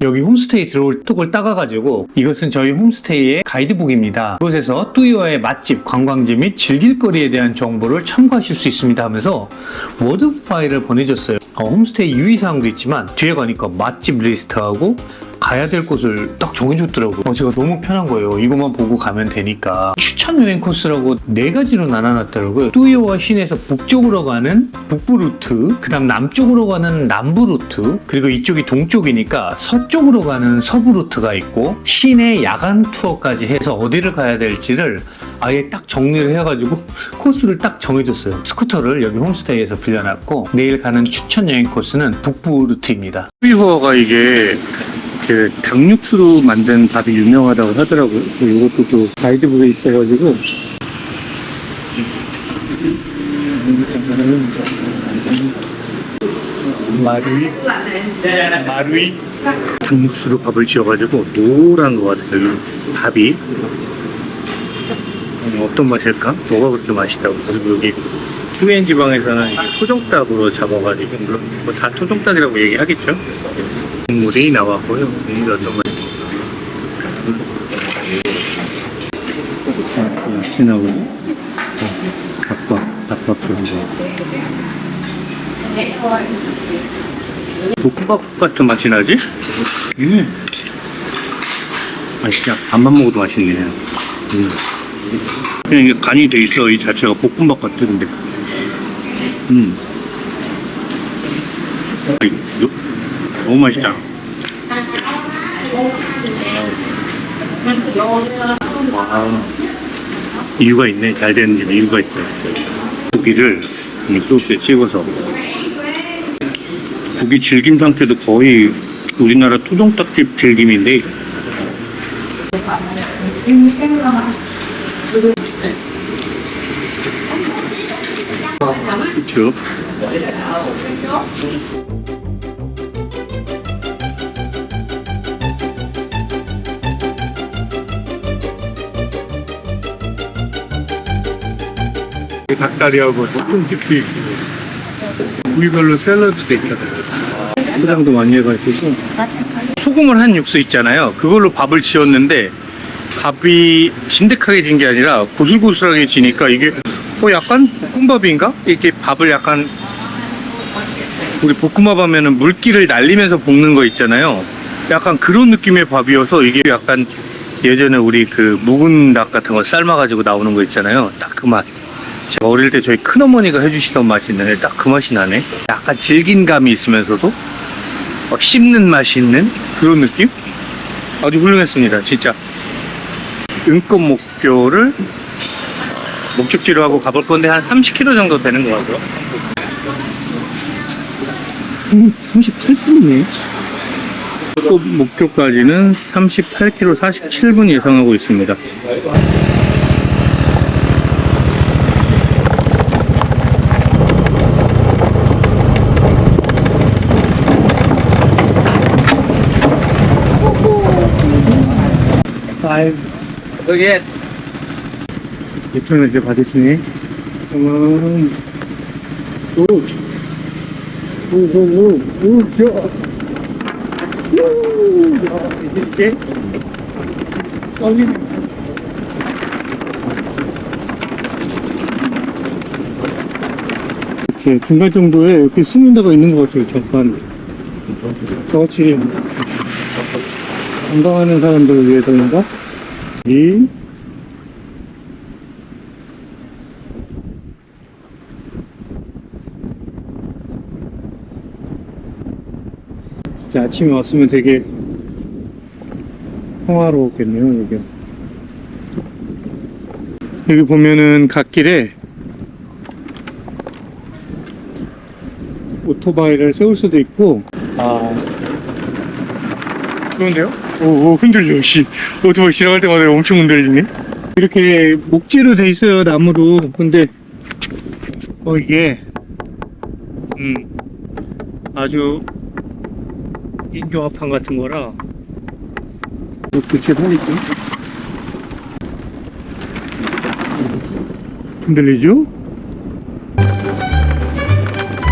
여기 홈스테이 들어올 톡을 따가가지고 이것은 저희 홈스테이의 가이드북입니다. 이곳에서 뚜이와의 맛집, 관광지 및 즐길거리에 대한 정보를 참고하실 수 있습니다 하면서 워드 파일을 보내줬어요. 홈스테이 유의사항도 있지만 뒤에 가니까 맛집 리스트하고 가야 될 곳을 딱 정해줬더라고요. 제가 너무 편한 거예요. 이것만 보고 가면 되니까. 추천 여행 코스라고 4가지로 나눠놨더라고요. 뚜이와 시내에서 북쪽으로 가는 북부 루트, 그 다음 남쪽으로 가는 남부 루트, 그리고 이쪽이 동쪽이니까 서쪽으로 가는 서부 루트가 있고, 시내 야간 투어까지 해서 어디를 가야 될지를 아예 딱 정리를 해가지고 코스를 딱 정해줬어요. 스쿠터를 여기 홈스테이에서 빌려놨고, 내일 가는 추천 여행 코스는 북부 루트입니다. 뚜이호가 이게 그 닭육수로 만든 밥이 유명하다고 하더라고요. 이것도 또 가이드북에 있어가지고 마루이 닭육수로 밥을 지어가지고 노란 것 같아요. 밥이 어떤 맛일까? 뭐가 그렇게 맛있다고. 그리고 여기 후엔 지방에서는 토종닭으로 잡아가지고, 물론 뭐 다 토종닭이라고 얘기하겠죠. 국물이 나왔고요. 국물이 어떤 맛이? 야채 나오고, 닭밥 그런 거. 볶음밥 같은 맛이 나지? 맛있다. 밥만 먹어도 맛있네. 그냥 이게 간이 돼 있어. 이 자체가 볶음밥 같은데. 너무 맛있다. 와, 이유가 있네. 잘 되는 게 이유가 있어요. 고기를 이 소스에 찍어서, 고기 질김 상태도 거의 우리나라 토종닭집 질김인데, 그쵸? 닭다리하고 볶음집도 있고, 부위별로 샐러드도 있잖아요. 포장도 많이 해가지고. 소금을 한 육수 있잖아요. 그걸로 밥을 지었는데 밥이 진득하게 진 게 아니라 고슬고슬하게 지니까 이게 약간 볶음밥인가? 이렇게 밥을 약간, 우리 볶음밥 하면은 물기를 날리면서 볶는 거 있잖아요. 약간 그런 느낌의 밥이어서 이게 약간 예전에 우리 그 묵은 닭 같은 거 삶아가지고 나오는 거 있잖아요. 딱 그 맛. 제가 어릴 때 저희 큰어머니가 해주시던 맛이 있는데 딱 그 맛이 나네. 약간 질긴 감이 있으면서도 막 씹는 맛이 있는 그런 느낌? 아주 훌륭했습니다. 진짜. 은꽃 목표를 목적지로 하고 가볼 건데 한 30km 정도 되는 것 같아요. 38분이네. 은꽃 목표까지는 38km 47분 예상하고 있습니다. 여기 2,000원 이제 받으시네. 귀여워. 이게 이렇게 중간 정도에 이렇게 숨는 데가 있는 것 같아요. 잠깐 저같이 관광하는 사람들을 위해서인가? 진짜 아침에 왔으면 되게 평화로웠겠네요. 여기 보면은 갓길에 오토바이를 세울 수도 있고. 그런데요? 오, 흔들려. 씨, 오토바이 지나갈 때마다 엄청 흔들리네. 이렇게 목재로 돼 있어요, 나무로. 근데 이게 아주 인조합판 같은 거라 교체 살리고 흔들리죠?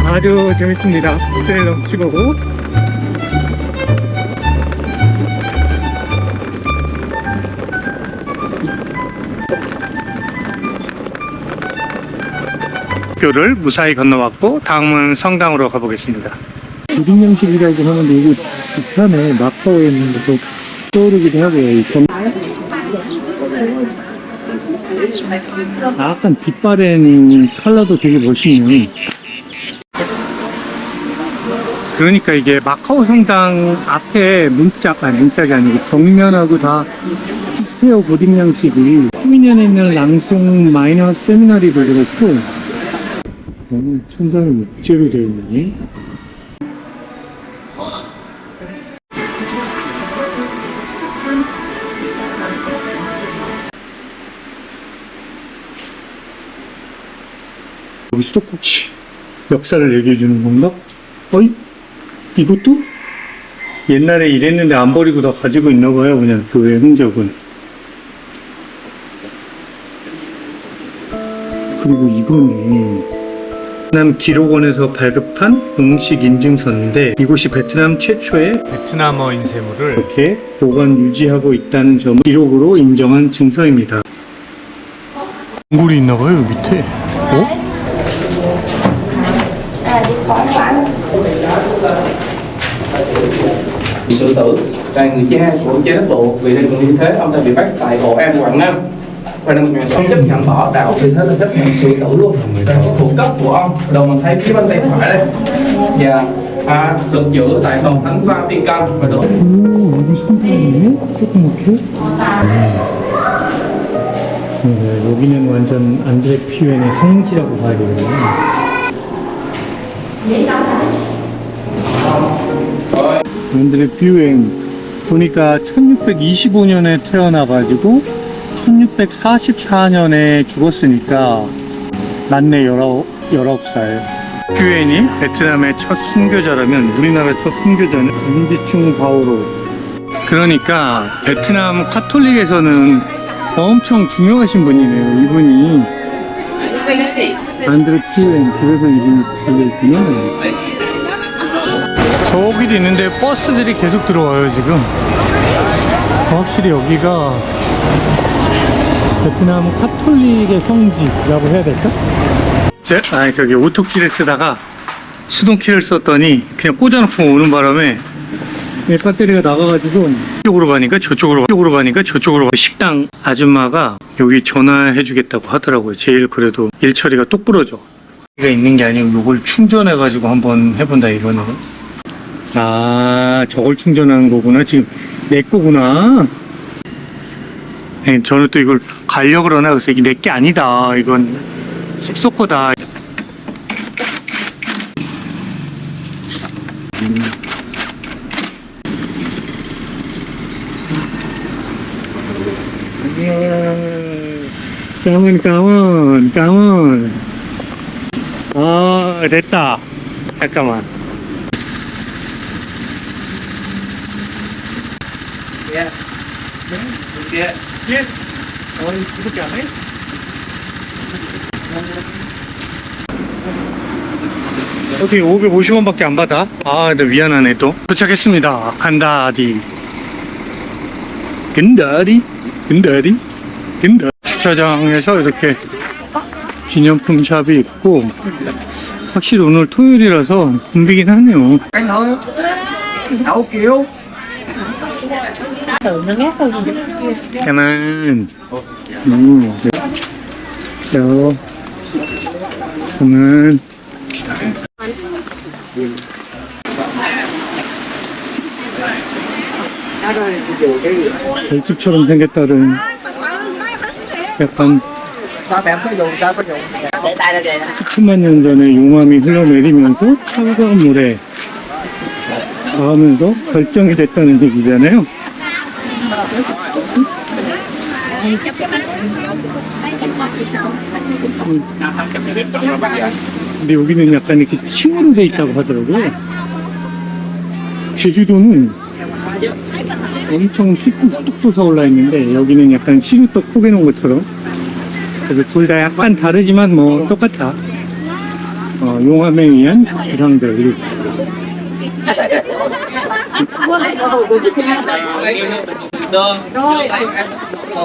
아주 재밌습니다. 스릴 넘치고 대교를 무사히 건너왔고 다음은 성당으로 가보겠습니다. 고딩양식이라고 하는데 이거 비슷하네. 마카오에 있는 것도 떠오르기도 하고요. 약간 빛바랜 컬러도 되게 멋있네. 그러니까 이게 마카오 성당 앞에 문짝이 아니고 정면하고 다 비슷해요. 고딩양식이. 후인현에 있는 랑송 마이너 세미나리도 그렇고 천장이 목재로 되어 있네. 여기 수도꼭지 역사를 얘기해 주는 건가? 어이? 이것도? 옛날에 이랬는데 안 버리고 다 가지고 있나 봐요. 그냥 교회 흔적은. 그리고 이거는 베트남 기록원에서 발급한 음식 인증서인데 이곳이 베트남 최초의 베트남어 인쇄물을 이렇게 보관 유지하고 있다는 점을 기록으로 인정한 증서입니다. 동굴이 있나 봐요, 밑에. 어? Sư tử là người cha của chế đất bộ, vì đây cũng như thế ông ta bị bắt tại Hội An, Quảng Nam và năm 1900 chấp nhận bỏ đạo, vì thế là chấp nhận sư tử luôn. Đây có thuộc cấp của ông, đầu mình thấy phía bên tay phải đây và được giữ tại phòng Thánh Vatican và được. 오, 여기 성당이네? 조그맣게? 네, 여기는 완전 안드레 피웬의 성지라고 봐야 되겠네요. 안드레 피웬 보니까 1625년에 태어나가지고 1644년에 죽었으니까 맞네. 19살. 퓨엔이 베트남의 첫 순교자라면 우리나라 첫 순교자는 임지충 바오로. 그러니까 베트남 카톨릭에서는 엄청 중요하신 분이네요. 이분이 안드레 피웬. 그래서 이름이 달려있구나. 저기도 있는데 버스들이 계속 들어와요 지금. 확실히 여기가 베트남 카톨릭의 성지라고 해야 될까? 아니 저기 오토키를 쓰다가 수동키를 썼더니 그냥 꽂아놓고 오는 바람에 배터리가 나가가지고 이쪽으로 가니까 저쪽으로 식당 아줌마가 여기 전화해 주겠다고 하더라고요. 제일 그래도 일 처리가 똑 부러져. 이가 있는 게 아니고 이걸 충전해 가지고 한번 해본다 이거는. 아 저걸 충전하는 거구나. 지금 내 거구나. 네, 저는 또 이걸 가려고 그러나 그래서 이게 내 게 아니다. 이건 숙소 거다. 까만. 아 됐다. 잠깐만. 어떻게 550원밖에 안 받아? 아, 근데 미안하네 또. 도착했습니다. 간다디. 근다디. 주차장에서 이렇게 기념품 샵이 있고 확실히 오늘 토요일이라서 붐비긴 하네요. 가만. 자, 가만. 별집처럼 생겼다는 약간 수천만 년 전에 용암이 흘러내리면서 차가운 물에 닿으면서 결정이 됐다는 얘기잖아요. 근데 여기는 약간 이렇게 층으로 돼 있다고 하더라고요. 제주도는 엄청 쑥 솟아올라 있는데 여기는 약간 시루떡 포개놓은 것처럼. 그래서 둘 다 약간 다르지만 뭐 똑같아. 용암에 의한 기상들 이렇게.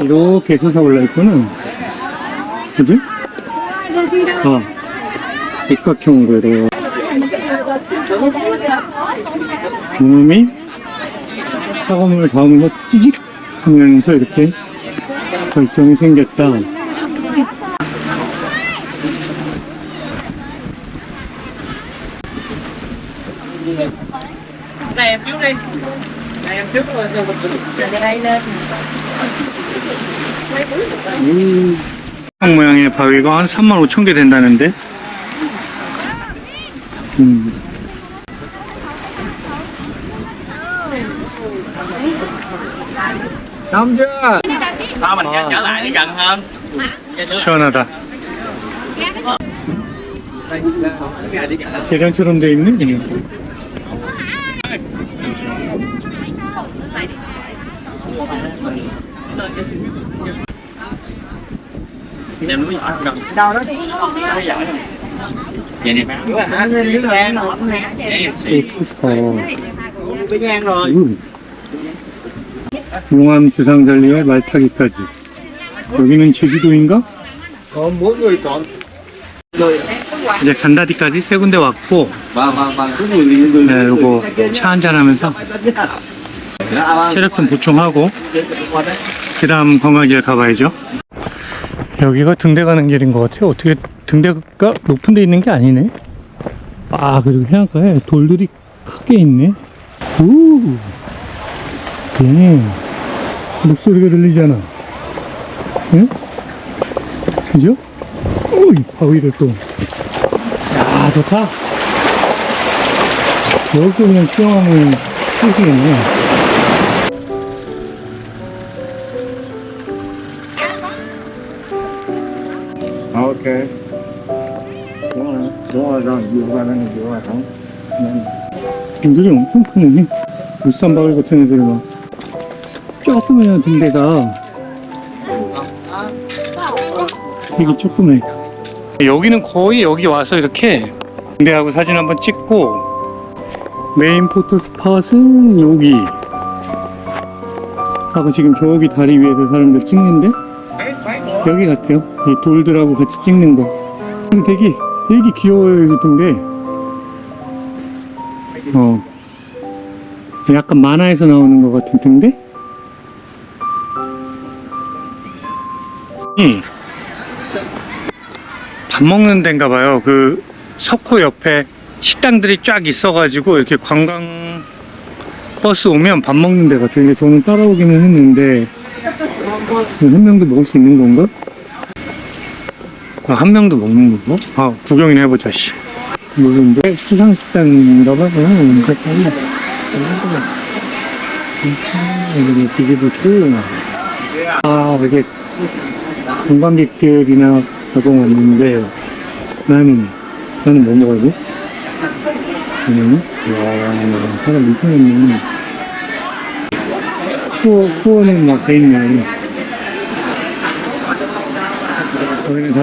이렇게 솟아올라 있구나. 그지? 육각형으로 몸이 사과물을 닿으면서 찌직 하면서 이렇게 결정이 생겼다. Này em trước đi. Này em trước rồi. Từ đây lên. 모양의 바위가 한 35,000개 된다는데. Xong chưa? Sao mình trở lại đi gần hơn. 시원하다. 계단처럼 돼 있는 그냥. Em núi nhỏ gần. Đâu đó? Vậy này bán hả? Dưới ngang. 포스터. Dưới ngang rồi. 용암 주상절리에 말타기까지. 여기는 제주도인가? Mỗi người chọn. 이제 간다디까지 세 군데 왔고, Cứ người 네, 요거 차 한잔 하면서 체력 좀 보충하고, 그 다음 관광지에 가봐야죠. 여기가 등대 가는 길인 것 같아요. 어떻게 등대가 높은 데 있는 게 아니네. 아, 그리고 해안가에 돌들이 크게 있네. 우! 네. 목소리가 들리잖아. 응? 그죠? 오이, 바위를 또. 야, 좋다. 여기서 그냥 수영하면 끝이겠네. Ok. Đúng rồi, rồi, vừa qua đây, vừa qua thẳng. 등들이 엄청 크네. 울산 바위 같은 애들이 막. 조그매한 등대가 되게 조그매. 여기는 거의 여기 와서 이렇게 등대하고 사진 한번 찍고, 메인 포토 스팟은 여기 하고, 지금 저기 다리 위에서 사람들 찍는데 여기 같아요. 이 돌들하고 같이 찍는 거. 근데 되게 귀여워요, 이 등대. 약간 만화에서 나오는 것 같은 등대? 밥 먹는 데인가 봐요. 그 석호 옆에 식당들이 쫙 있어가지고 이렇게 관광 버스 오면 밥 먹는 데 같아요. 근데 저는 따라오기는 했는데, 한 명도 먹을 수 있는 건가? 아, 한 명도 먹는 건가? 아, 구경이나 해보자, 씨. 모르는데 수상식당인가 봐. 여기 비즈부트. 아, 이게 관광객들이나 가공 왔는데, 나는 뭐 먹어야지? 와, 사람 엄청 많네. 투어는 막 돼 있네. 여기는 다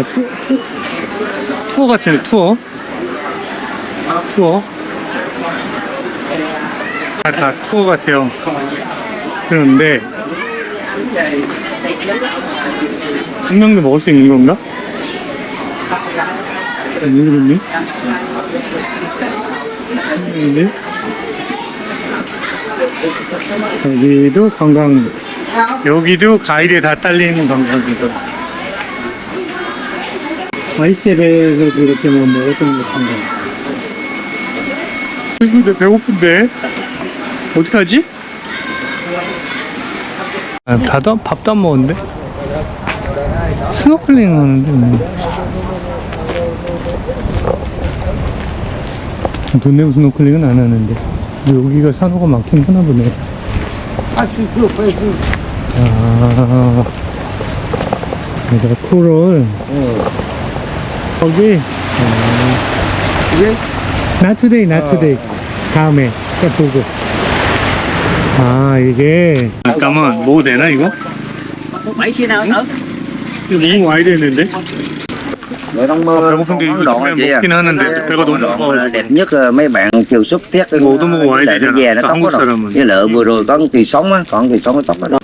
투어 같은데, 투어. 다 투어 같아요. 그런데 한 명도 먹을 수 있는 건가? 모르겠네. 근데 여기도 관광, 여기도 가이드에 다 딸리는 관광지도. 아이스랩에서도 이렇게 뭐 먹었던 것 같은데. 이거 내 배고픈데 어떡하지? 밥도 안 먹었는데? 스노클링 하는데 뭐. 돈 내고 스노클링은 안 하는데 여기가 산호가 많긴 하나 보네. 아, 여기다가 코럴. 거기. Not today. 다음에 딱 보고. 아, 이게 잠깐만 먹어도 되나 이거? 이거 먹으면 와야 되는데? Ở trong mơ 배고픈데 이거 주면 먹긴 하는데 배가 너무 고파서. đẹp nhất là mấy bạn chiều xuất tiết cái Ngủ tôi mua để nó về nó tóc có đâu. Với lợ vừa rồi có kỳ sống á, còn kỳ sống cái tóc ở đâu.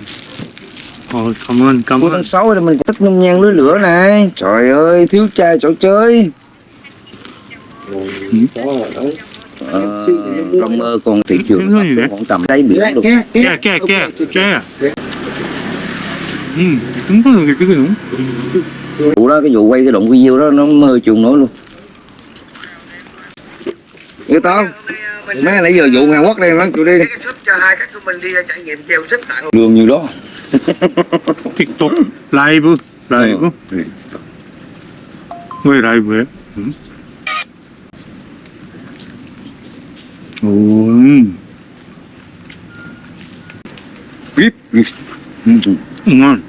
cảm ơn. Cuối tháng 6 thì mình tích nhung nhang lưới lửa này. Trời ơi, thiếu trai chỗ chơi. Trong mơ còn thị trường Cái gì đấy? khoảng tầm đáy biển luôn. 깨. 금방 이렇게 끓이는? Vụ đó, cái vụ quay cái đoạn video đó nó mơ chuồng nổi luôn. Nghe to mấy nãy giờ vụ Hàn Quốc đây nó tụi đi cho hai các tụi mình đi trải nghiệm treo xếp tặng đường nhiều đó. 틱톡 라이브. 왜 라이브해? 응? 오. Biết. ngon.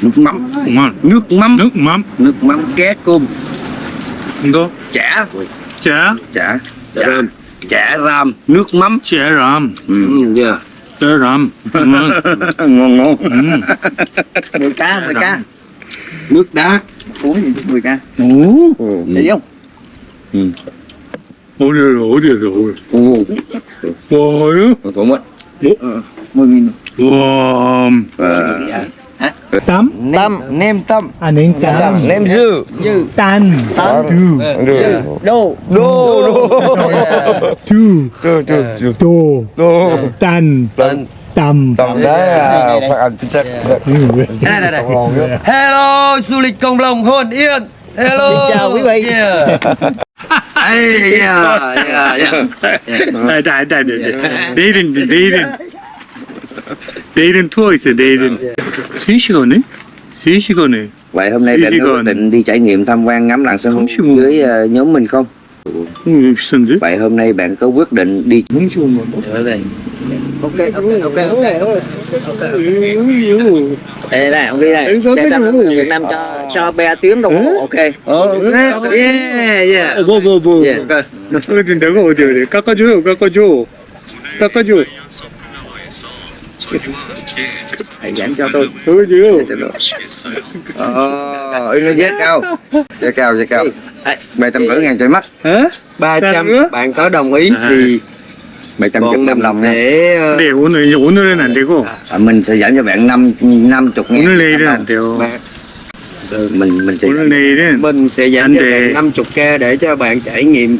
Nước mắm. ngon. Nước mắm cá cơm. 이거 Chả. chả Ram. Chả ram. Nước mắm. chả ram. Yeah. chả ram. Ngon. Mùi cá. Nước đá. Uống gì mùi cá. 오. Thấy không? 어디에서? Ồ. 와요? Có mất. 10.000. 와. 땀? Nem tâm. 아, 냉땀. Nem dư. 딴. 두. Đô. 두. 도. 딴. 땀. Đấy phải ăn chính xác. Đây. Hello, du lịch Công Long Hồn Yên. Hello. Xin chào quý vị. 내일은 투어 있어요. 내일은 3시간에? 3시간에. Vậy hôm nay bạn có quyết định đi trải nghiệm tham quan ngắm làng san hô với nhóm mình không? 비싼데? Vậy hôm nay bạn có quyết định đi Ok. Đây này, ông đi này. Việt Nam cho 3 tiếng đồng hồ. Ok. Yeah. 뭐. 근데 내가 어디 그래? 깎아줘. hãy giảm cho tôi. 보여줘요. Giá cao. 350.000 trời mắt. 어? 300. Bạn có đồng ý thì 750 đồng nha. 네, 오늘은 안 되고 Mình sẽ giảm cho bạn 50.000. 오늘 내일은 안 돼요. Mình sẽ 오늘 내일은 mình sẽ giảm Anh cho đề. bạn 50k để cho bạn trải nghiệm.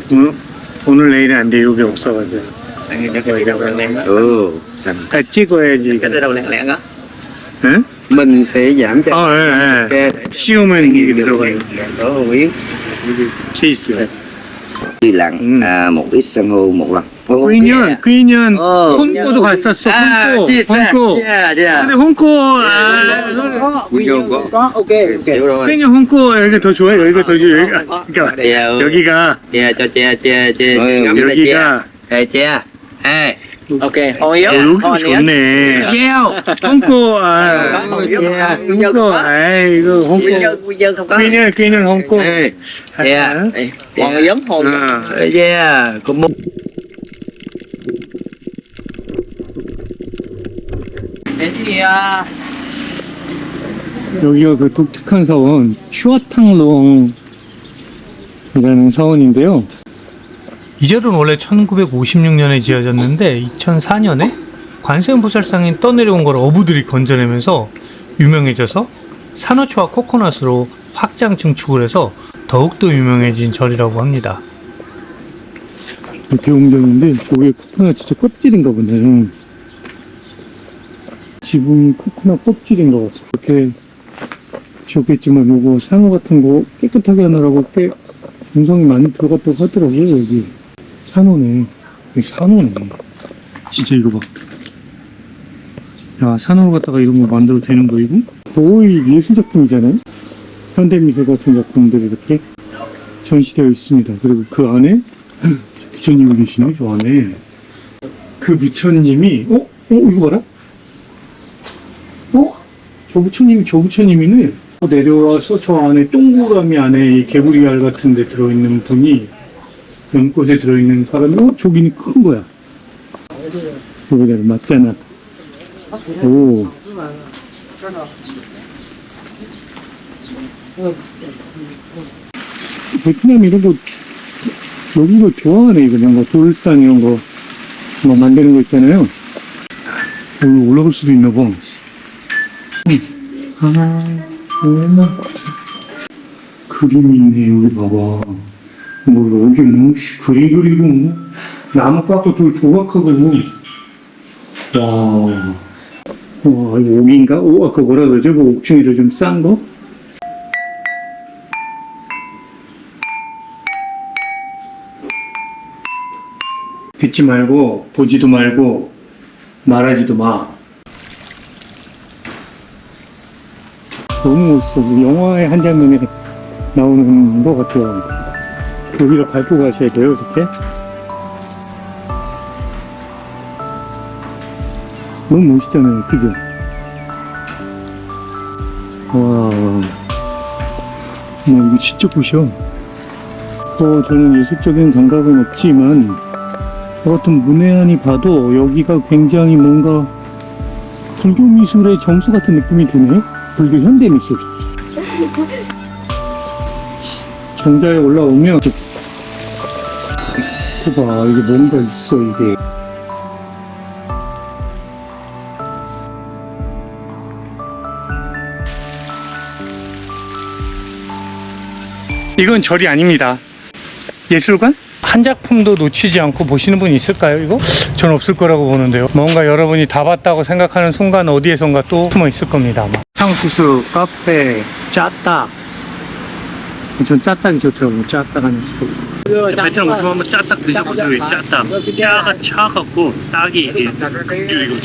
오늘 내일은 안 돼. 여기 없어가지고. 아, 찍어야지. Cái đầu lẹn á. 응? Mình sẽ giảm cho 예. 50k để 씌우면 이게 들어가요. đỡ Hồng Yến. 케이스. đi lặn một ít san hô một lần. 끄이년 홍코도 갔었어. 홍코. 근데 홍코 Có ok. Hiểu rồi. 끄이년 홍코 여기가 더 좋아요. 여기가 더 좋아요. 그러니까 여기가 Che cho che. Ngắm lại che. 여기가 Che. Ok. Hồi 여기 좋네. Gieo. 홍코 홍코 이거 홍코. Quy nhơn không có. 끄이년 홍코. Che. Còn giống hồn. Yeah. Cũng một. 여기가 그 독특한 사원 슈아탕롱이라는 사원인데요. 이 절은 원래 1956년에 지어졌는데 2004년에 관세음보살상이 떠내려온 걸 어부들이 건져내면서 유명해져서 산호초와 코코넛으로 확장 증축을 해서 더욱더 유명해진 절이라고 합니다. 대웅전인데 저게 코코넛 진짜 껍질인가 보네. 지붕이 코코넛 껍질인 것 같아. 이렇게 지었겠지만 요거 상어 같은 거 깨끗하게 하느라고 꽤 중성이 많이 들어갔다고 하더라고요. 여기 산호네. 여기 산호네. 진짜 이거 봐. 야, 산호를 갖다가 이런 거 만들어도 되는 거 이거? 거의 예술작품이잖아요. 현대미술 같은 작품들이 이렇게 전시되어 있습니다. 그리고 그 안에 부처님이 계시네. 저 안에 그 부처님이 이거 봐라. 저 부처님이네. 내려와서 저 안에 동그라미 안에 이 개구리알 같은 데 들어있는 분이 연꽃에 들어있는 사람이 저기는 큰 거야. 저기다 맞잖아. 오. 베트남 이런 거 여기가 좋아하네. 그냥 뭐 돌산 이런 거 뭐 만드는 거 있잖아요. 여기 올라갈 수도 있나 봐. 그림이 있네. 여기 봐봐. 뭐 여기 뭐 그림 그리고 뭐 나무값도 더 조각하고 뭐. 와, 이거 옥인가? 아까 뭐라 그러죠? 그 옥 중에서 좀 싼 거? 듣지 말고 보지도 말고 말하지도 마. 너무 멋있어. 영화의 한 장면에 나오는 것 같아요. 여기를 밟고 가셔야 돼요, 이렇게. 너무 멋있잖아요, 그죠? 와, 이거 진짜 보셔. 저는 예술적인 감각은 없지만, 저 같은 문외한이 봐도 여기가 굉장히 뭔가 불교미술의 정수 같은 느낌이 드네? 불교 현대미술. 정자에 올라오면, 봐, 이게 뭔가 있어, 이게. 이건 절이 아닙니다. 예술관? 한 작품도 놓치지 않고 보시는 분 있을까요, 이거? 전 없을 거라고 보는데요. 뭔가 여러분이 다 봤다고 생각하는 순간 어디에선가 또 숨어 있을 겁니다, 아마. 향수수, 카페, 짜딱. 전 짜딱이 좋더라고요, 짜딱 하는 거. 베트남 오시면 한번 짜딱 드셔보세요, 짜딱. 짜가 차갖고, 딱이 이게 극주이거든요.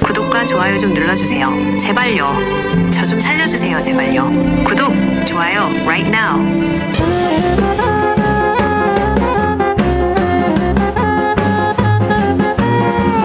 구독과 좋아요 좀 눌러주세요. 제발요. 저 좀 살려주세요, 제발요. 구독, 좋아요, right now.